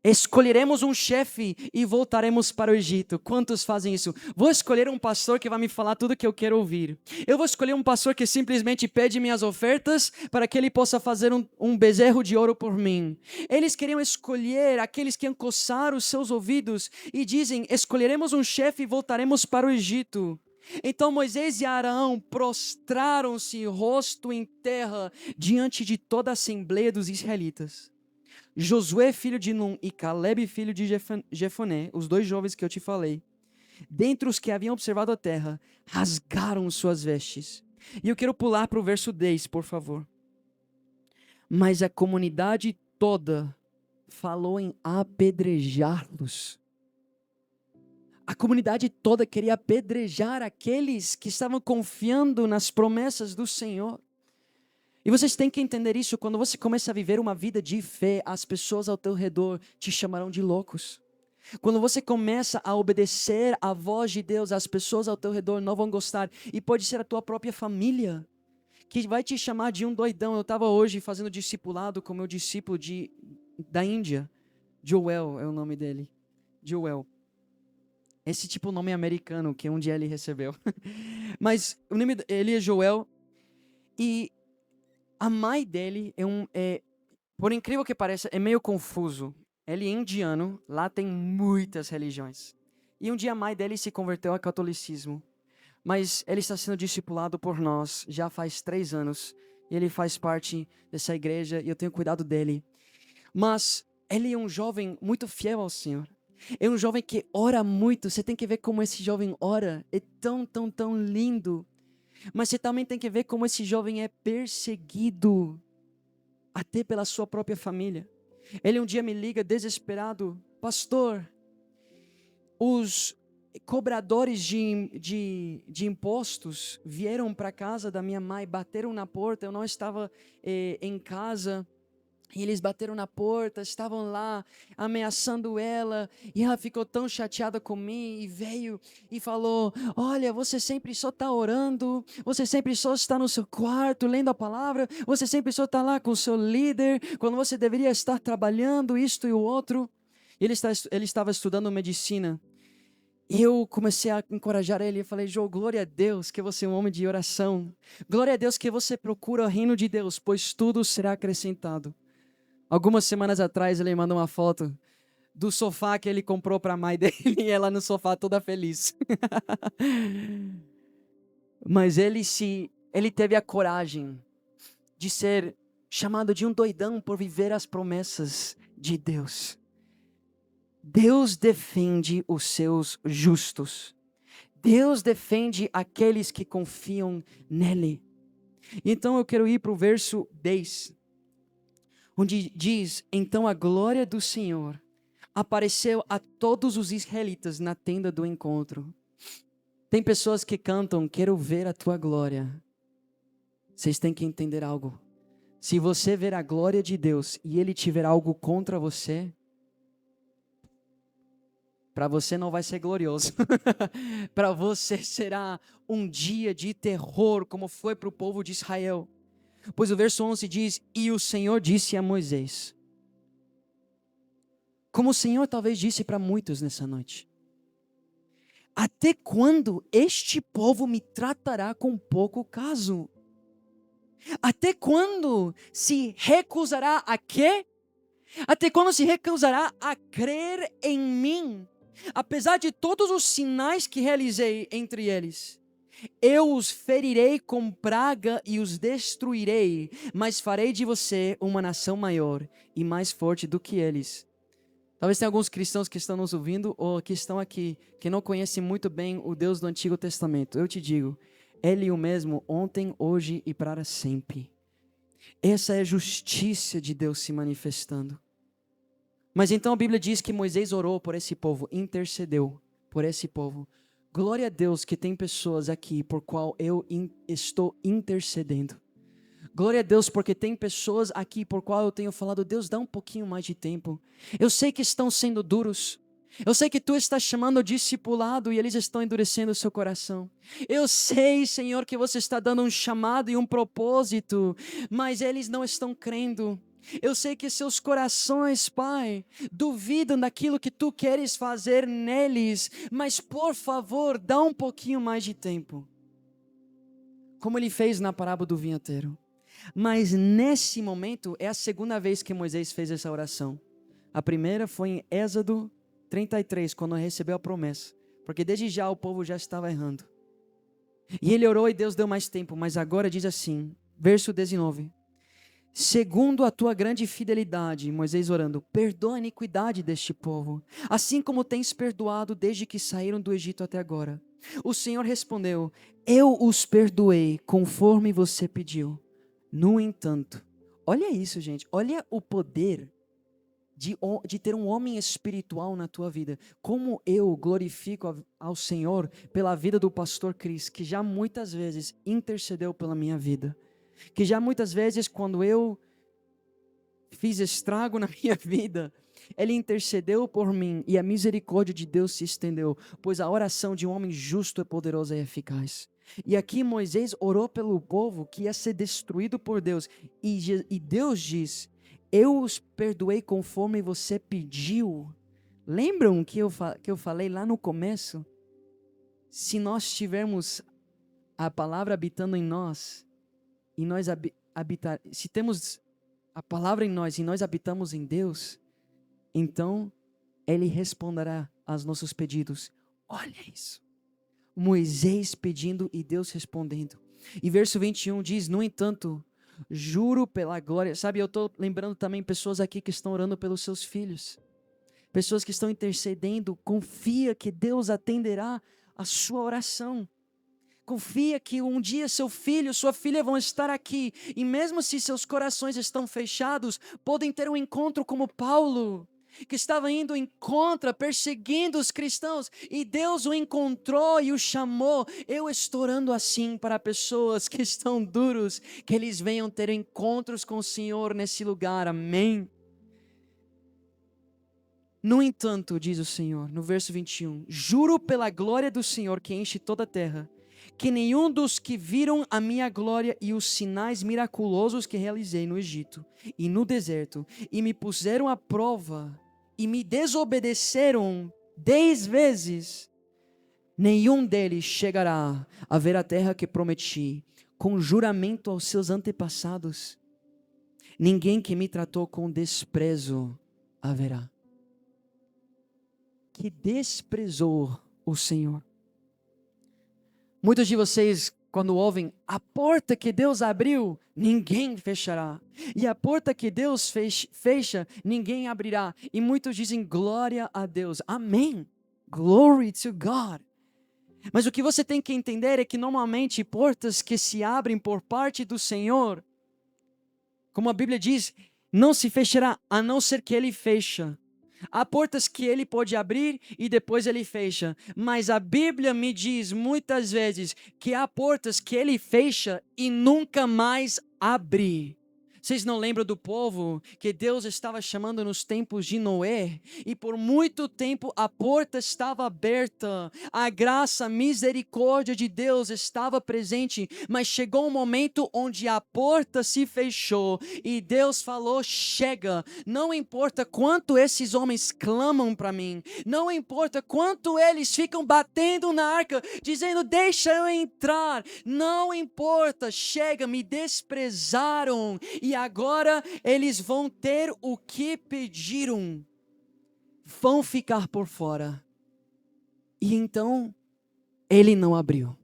escolheremos um chefe e voltaremos para o Egito. Quantos fazem isso? Vou escolher um pastor que vai me falar tudo que eu quero ouvir. Eu vou escolher um pastor que simplesmente pede minhas ofertas para que ele possa fazer um bezerro de ouro por mim. Eles queriam escolher aqueles que encoçaram os seus ouvidos e dizem, escolheremos um chefe e voltaremos para o Egito. Então Moisés e Arão prostraram-se rosto em terra diante de toda a assembleia dos israelitas. Josué, filho de Num, e Caleb, filho de Jefoné, os dois jovens que eu te falei, dentre os que haviam observado a terra, rasgaram suas vestes. E eu quero pular para o verso 10, por favor. Mas a comunidade toda falou em apedrejar-los. A comunidade toda queria apedrejar aqueles que estavam confiando nas promessas do Senhor. E vocês têm que entender isso, quando você começa a viver uma vida de fé, as pessoas ao teu redor te chamarão de loucos. Quando você começa a obedecer à voz de Deus, as pessoas ao teu redor não vão gostar. E pode ser a tua própria família, que vai te chamar de um doidão. Eu estava hoje fazendo discipulado com meu discípulo da Índia. Joel é o nome dele. Joel. Esse tipo de nome americano que um dia ele recebeu. Mas o nome dele é Joel. E a mãe dele por incrível que pareça, é meio confuso. Ele é indiano, lá tem muitas religiões. E um dia a mãe dele se converteu ao catolicismo. Mas ele está sendo discipulado por nós já faz 3 anos. E ele faz parte dessa igreja e eu tenho cuidado dele. Mas ele é um jovem muito fiel ao Senhor. É um jovem que ora muito. Você tem que ver como esse jovem ora. É tão, tão, tão lindo. Mas você também tem que ver como esse jovem é perseguido, até pela sua própria família. Ele um dia me liga desesperado, pastor, os cobradores de impostos vieram para a casa da minha mãe, bateram na porta, eu não estava em casa. E eles bateram na porta, estavam lá ameaçando ela. E ela ficou tão chateada comigo e veio e falou, olha, você sempre só está orando, você sempre só está no seu quarto lendo a palavra, você sempre só está lá com o seu líder, quando você deveria estar trabalhando isto e o outro. Ele estava estudando medicina. E eu comecei a encorajar ele, eu falei, Jô, glória a Deus que você é um homem de oração. Glória a Deus que você procura o reino de Deus, pois tudo será acrescentado. Algumas semanas atrás ele mandou uma foto do sofá que ele comprou para a mãe dele e ela no sofá toda feliz. Mas ele teve a coragem de ser chamado de um doidão por viver as promessas de Deus. Deus defende os seus justos. Deus defende aqueles que confiam nele. Então eu quero ir para o verso 10. onde diz: então a glória do Senhor apareceu a todos os israelitas na tenda do encontro. Tem pessoas que cantam: quero ver a tua glória. Vocês têm que entender algo. Se você ver a glória de Deus e Ele tiver algo contra você, para você não vai ser glorioso. Para você será um dia de terror, como foi para o povo de Israel. Pois o verso 11 diz: e o Senhor disse a Moisés, como o Senhor talvez disse para muitos nessa noite: até quando este povo me tratará com pouco caso? Até quando se recusará a quê? Até quando se recusará a crer em mim? Apesar de todos os sinais que realizei entre eles, eu os ferirei com praga e os destruirei, mas farei de você uma nação maior e mais forte do que eles. Talvez tenha alguns cristãos que estão nos ouvindo ou que estão aqui, que não conhecem muito bem o Deus do Antigo Testamento. Eu te digo, Ele é o mesmo ontem, hoje e para sempre. Essa é a justiça de Deus se manifestando. Mas então a Bíblia diz que Moisés orou por esse povo, intercedeu por esse povo. Glória a Deus que tem pessoas aqui por qual eu estou intercedendo. Glória a Deus porque tem pessoas aqui por qual eu tenho falado: Deus, dá um pouquinho mais de tempo. Eu sei que estão sendo duros. Eu sei que Tu estás chamando o discipulado e eles estão endurecendo o seu coração. Eu sei, Senhor, que Você está dando um chamado e um propósito, mas eles não estão crendo. Eu sei que seus corações, Pai, duvidam daquilo que Tu queres fazer neles, mas por favor, dá um pouquinho mais de tempo. Como Ele fez na parábola do vinhateiro. Mas nesse momento é a segunda vez que Moisés fez essa oração. A primeira foi em Êxodo 33, quando recebeu a promessa. Porque desde já o povo já estava errando. E ele orou e Deus deu mais tempo. Mas agora diz assim, verso 19. Segundo a tua grande fidelidade, Moisés orando, perdoa a iniquidade deste povo, assim como tens perdoado desde que saíram do Egito até agora. O Senhor respondeu: eu os perdoei conforme você pediu. No entanto, olha isso, gente, olha o poder de ter um homem espiritual na tua vida. Como eu glorifico ao Senhor pela vida do pastor Cris, que já muitas vezes intercedeu pela minha vida. Que já muitas vezes, quando eu fiz estrago na minha vida, ele intercedeu por mim e a misericórdia de Deus se estendeu, pois a oração de um homem justo é poderosa e eficaz. E aqui Moisés orou pelo povo que ia ser destruído por Deus, e Deus diz: eu os perdoei conforme você pediu. Lembram que eu falei lá no começo? Se nós tivermos a palavra habitando em nós, e nós se temos a palavra em nós e nós habitamos em Deus, então Ele responderá aos nossos pedidos. Olha isso. Moisés pedindo e Deus respondendo. E verso 21 diz: no entanto, juro pela glória. Sabe, eu estou lembrando também pessoas aqui que estão orando pelos seus filhos. Pessoas que estão intercedendo. Confia que Deus atenderá a sua oração. Confia que um dia seu filho, sua filha vão estar aqui. E mesmo se seus corações estão fechados, podem ter um encontro como Paulo, que estava indo em contra, perseguindo os cristãos. E Deus o encontrou e o chamou. Eu estou orando assim para pessoas que estão duros, que eles venham ter encontros com o Senhor nesse lugar. Amém. No entanto, diz o Senhor, no verso 21, juro pela glória do Senhor que enche toda a terra, que nenhum dos que viram a minha glória e os sinais miraculosos que realizei no Egito e no deserto, e me puseram à prova, e me desobedeceram 10 vezes, nenhum deles chegará a ver a terra que prometi, com juramento aos seus antepassados. Ninguém que me tratou com desprezo haverá. Que desprezou o Senhor. Muitos de vocês, quando ouvem a porta que Deus abriu, ninguém fechará. E a porta que Deus fecha, ninguém abrirá. E muitos dizem glória a Deus. Amém. Glory to God. Mas o que você tem que entender é que normalmente portas que se abrem por parte do Senhor, como a Bíblia diz, não se fechará, a não ser que ele fecha. Há portas que ele pode abrir e depois ele fecha. Mas a Bíblia me diz muitas vezes que há portas que ele fecha e nunca mais abre. Vocês não lembram do povo que Deus estava chamando nos tempos de Noé? E por muito tempo a porta estava aberta, a graça, a misericórdia de Deus estava presente, mas chegou um momento onde a porta se fechou e Deus falou: chega, não importa quanto esses homens clamam para mim, não importa quanto eles ficam batendo na arca, dizendo: deixa eu entrar, não importa, chega, me desprezaram. E agora eles vão ter o que pediram, vão ficar por fora. E então ele não abriu.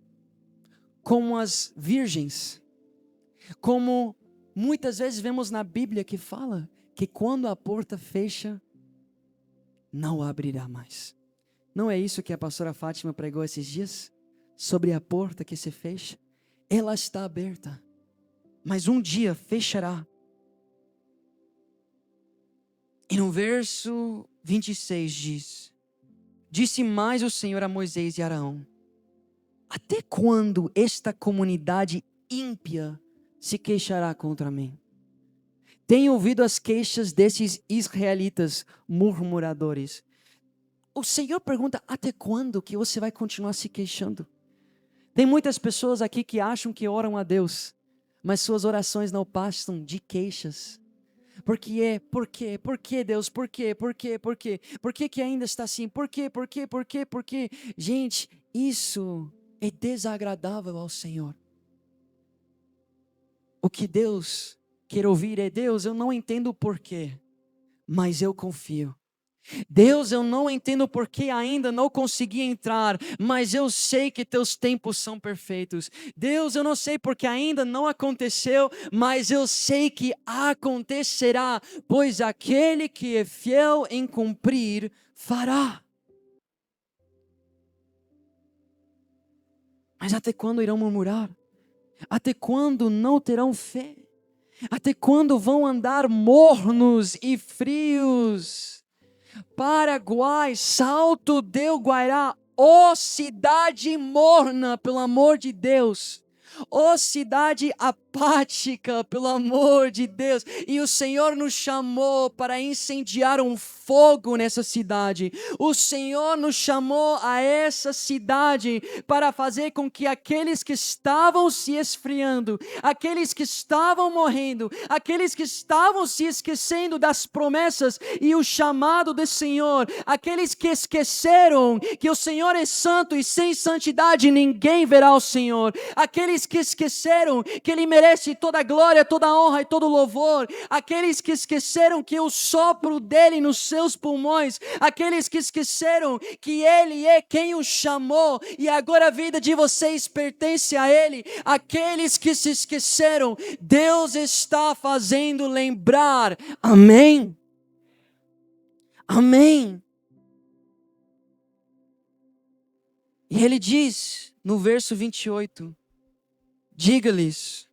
Como as virgens, como muitas vezes vemos na Bíblia que fala que quando a porta fecha, não abrirá mais. Não é isso que a pastora Fátima pregou esses dias? Sobre a porta que se fecha? Ela está aberta, mas um dia fechará. E no verso 26 diz: disse mais o Senhor a Moisés e Arão: até quando esta comunidade ímpia se queixará contra mim? Tenho ouvido as queixas desses israelitas murmuradores. O Senhor pergunta: até quando que você vai continuar se queixando? Tem muitas pessoas aqui que acham que oram a Deus, mas suas orações não passam de queixas. Por quê, Deus, por quê? Por que que ainda está assim? Por quê? Gente, isso é desagradável ao Senhor. O que Deus quer ouvir é: Deus, eu não entendo o porquê, mas eu confio. Deus, eu não entendo porque ainda não consegui entrar, mas eu sei que teus tempos são perfeitos. Deus, eu não sei porque ainda não aconteceu, mas eu sei que acontecerá, pois aquele que é fiel em cumprir, fará. Mas até quando irão murmurar? Até quando não terão fé? Até quando vão andar mornos e frios? Paraguai, Salto del Guairá, ó cidade morna, pelo amor de Deus, ó cidade apática, pelo amor de Deus. E o Senhor nos chamou para incendiar um fogo nessa cidade. O Senhor nos chamou a essa cidade para fazer com que aqueles que estavam se esfriando, aqueles que estavam morrendo, aqueles que estavam se esquecendo das promessas e o chamado do Senhor, aqueles que esqueceram que o Senhor é santo e sem santidade ninguém verá o Senhor, aqueles que esqueceram que Ele merece toda a glória, toda a honra e todo o louvor, aqueles que esqueceram que o sopro dEle nos seus pulmões, aqueles que esqueceram que Ele é quem os chamou e agora a vida de vocês pertence a Ele, aqueles que se esqueceram, Deus está fazendo lembrar. Amém? Amém. E Ele diz no verso 28, diga-lhes: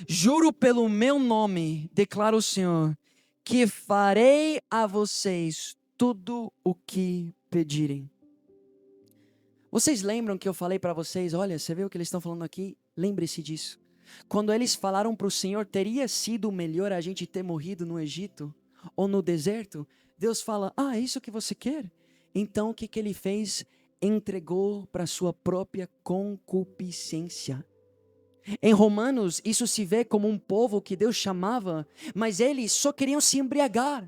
juro pelo meu nome, declara o Senhor, que farei a vocês tudo o que pedirem. Vocês lembram que eu falei para vocês: olha, você vê o que eles estão falando aqui? Lembre-se disso. Quando eles falaram para o Senhor, teria sido melhor a gente ter morrido no Egito ou no deserto? Deus fala: é isso que você quer? Então o que Ele fez? Entregou para sua própria concupiscência. Em Romanos, isso se vê como um povo que Deus chamava, mas eles só queriam se embriagar.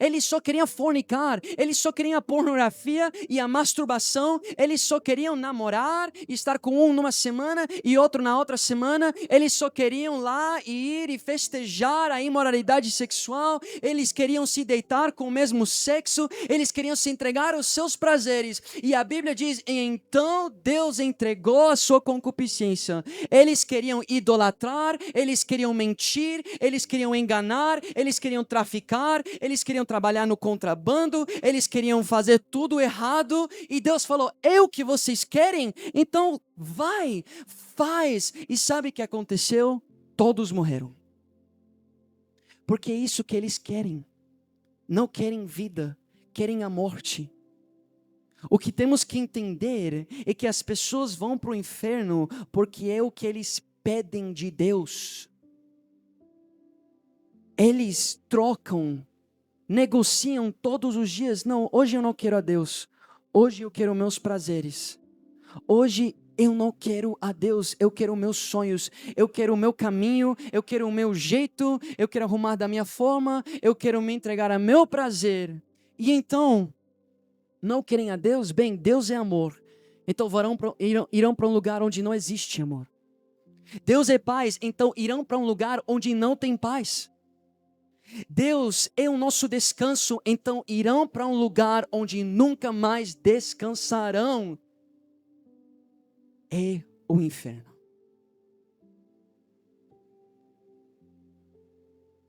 Eles só queriam fornicar, eles só queriam a pornografia e a masturbação, eles só queriam namorar, estar com um numa semana e outro na outra semana, eles só queriam lá ir e festejar a imoralidade sexual, eles queriam se deitar com o mesmo sexo, eles queriam se entregar aos seus prazeres, e a Bíblia diz: então Deus entregou a sua concupiscência. Eles queriam idolatrar, eles queriam mentir, eles queriam enganar, eles queriam traficar, eles queriam trabalhar no contrabando, eles queriam fazer tudo errado, e Deus falou: é o que vocês querem? Então vai, faz. E sabe o que aconteceu? Todos morreram. Porque é isso que eles querem. Não querem vida, querem a morte. O que temos que entender é que as pessoas vão para o inferno porque é o que eles pedem de Deus. Eles trocam, negociam todos os dias. Não, hoje eu não quero a Deus. Hoje eu quero meus prazeres. Hoje eu não quero a Deus, eu quero meus sonhos, eu quero o meu caminho, eu quero o meu jeito, eu quero arrumar da minha forma, eu quero me entregar a meu prazer. E então, não querem a Deus? Bem, Deus é amor. Então irão para um lugar onde não existe amor. Deus é paz, então irão para um lugar onde não tem paz. Deus é o nosso descanso, então irão para um lugar onde nunca mais descansarão. É o inferno.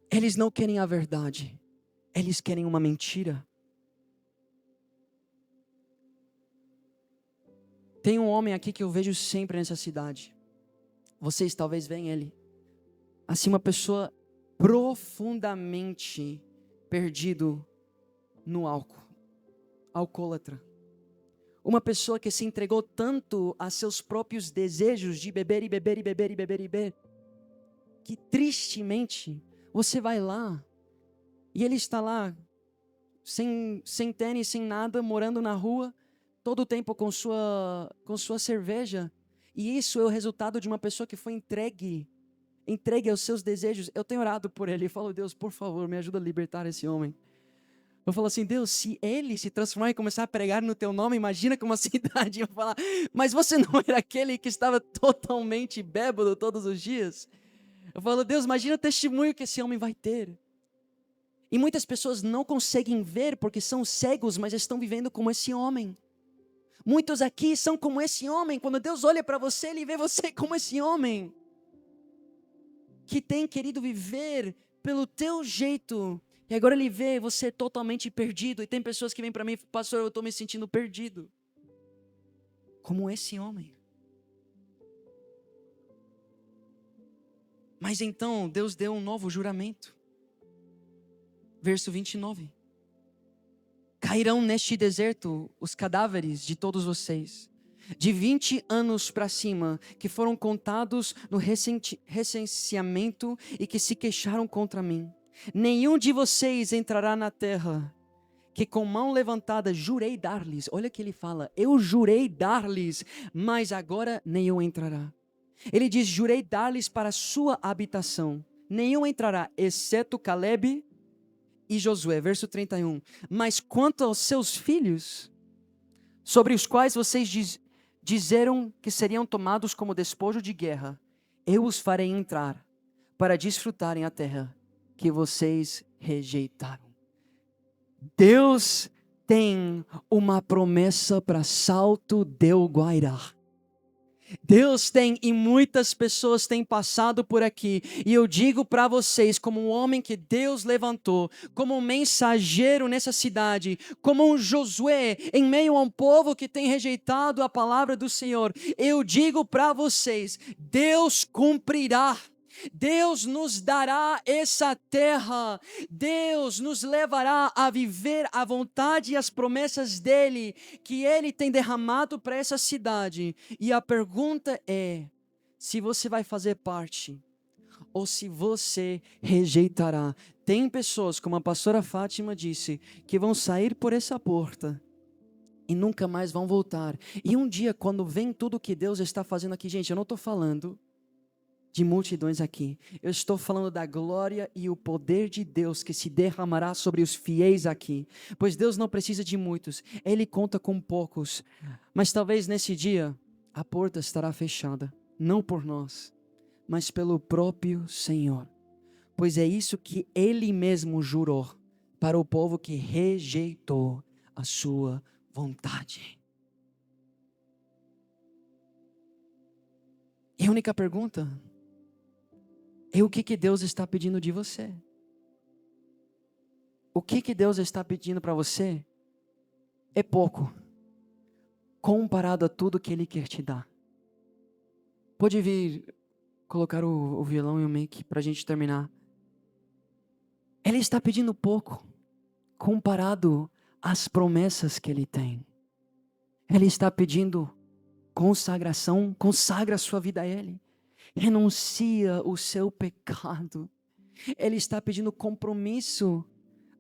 Eles não querem a verdade, eles querem uma mentira. Tem um homem aqui que eu vejo sempre nessa cidade. Vocês talvez veem ele. Assim, uma pessoa profundamente perdido no álcool. Alcoólatra. Uma pessoa que se entregou tanto a seus próprios desejos de beber e beber e beber e beber e beber, que tristemente você vai lá e ele está lá sem tênis, sem nada, morando na rua, todo o tempo com sua cerveja. E isso é o resultado de uma pessoa que foi entregue aos seus desejos. Eu tenho orado por ele e falo: Deus, por favor, me ajuda a libertar esse homem. Eu falo assim: Deus, se ele se transformar e começar a pregar no teu nome, imagina como a cidade ia falar: mas você não era aquele que estava totalmente bêbado todos os dias? Eu falo: Deus, imagina o testemunho que esse homem vai ter. E muitas pessoas não conseguem ver porque são cegos, mas estão vivendo como esse homem. Muitos aqui são como esse homem. Quando Deus olha para você, Ele vê você como esse homem que tem querido viver pelo teu jeito. E agora Ele vê você totalmente perdido. E tem pessoas que vêm para mim e falam: pastor, eu estou me sentindo perdido. Como esse homem. Mas então Deus deu um novo juramento. Verso 29. Cairão neste deserto os cadáveres de todos vocês, de 20 anos para cima, que foram contados no recenseamento e que se queixaram contra mim. Nenhum de vocês entrará na terra, que com mão levantada jurei dar-lhes. Olha que ele fala: eu jurei dar-lhes, mas agora nenhum entrará. Ele diz: jurei dar-lhes para a sua habitação. Nenhum entrará, exceto Calebe e Josué. Verso 31. Mas quanto aos seus filhos, sobre os quais vocês disseram que seriam tomados como despojo de guerra, eu os farei entrar para desfrutarem a terra que vocês rejeitaram. Deus tem uma promessa para Salto del Guairá. Deus tem, e muitas pessoas têm passado por aqui, e eu digo para vocês, como um homem que Deus levantou, como um mensageiro nessa cidade, como um Josué em meio a um povo que tem rejeitado a palavra do Senhor, eu digo para vocês: Deus cumprirá. Deus nos dará essa terra, Deus nos levará a viver a vontade e as promessas dEle, que Ele tem derramado para essa cidade. E a pergunta é, se você vai fazer parte, ou se você rejeitará. Tem pessoas, como a pastora Fátima disse, que vão sair por essa porta e nunca mais vão voltar. E um dia, quando vem tudo que Deus está fazendo aqui, gente, eu não estou falando de multidões aqui, eu estou falando da glória e o poder de Deus que se derramará sobre os fiéis aqui, pois Deus não precisa de muitos, Ele conta com poucos, mas talvez nesse dia a porta estará fechada, não por nós, mas pelo próprio Senhor, pois é isso que Ele mesmo jurou para o povo que rejeitou a sua vontade. E a única pergunta é: o que Deus está pedindo de você? O que Deus está pedindo para você é pouco, comparado a tudo que Ele quer te dar. Pode vir colocar o violão e o mic para a gente terminar. Ele está pedindo pouco comparado às promessas que Ele tem. Ele está pedindo consagração, consagra a sua vida a Ele. Renuncia o seu pecado. Ele está pedindo compromisso.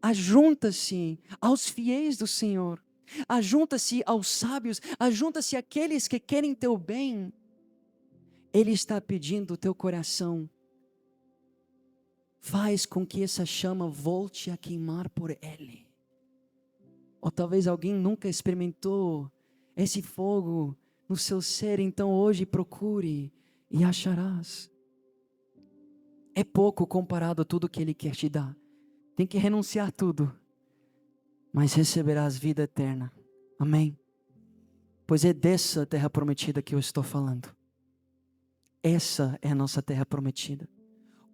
Ajunta-se aos fiéis do Senhor. Ajunta-se aos sábios. Ajunta-se àqueles que querem teu bem. Ele está pedindo o teu coração. Faz com que essa chama volte a queimar por Ele. Ou talvez alguém nunca experimentou esse fogo no seu ser, então hoje procure e acharás. É pouco comparado a tudo que Ele quer te dar. Tem que renunciar a tudo, mas receberás vida eterna. Amém? Pois é dessa terra prometida que eu estou falando. Essa é a nossa terra prometida.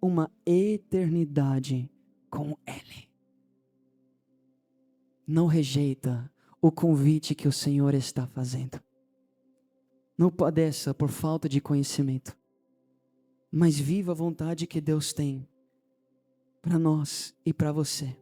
Uma eternidade com Ele. Não rejeita o convite que o Senhor está fazendo. Não padeça por falta de conhecimento, mas viva a vontade que Deus tem para nós e para você.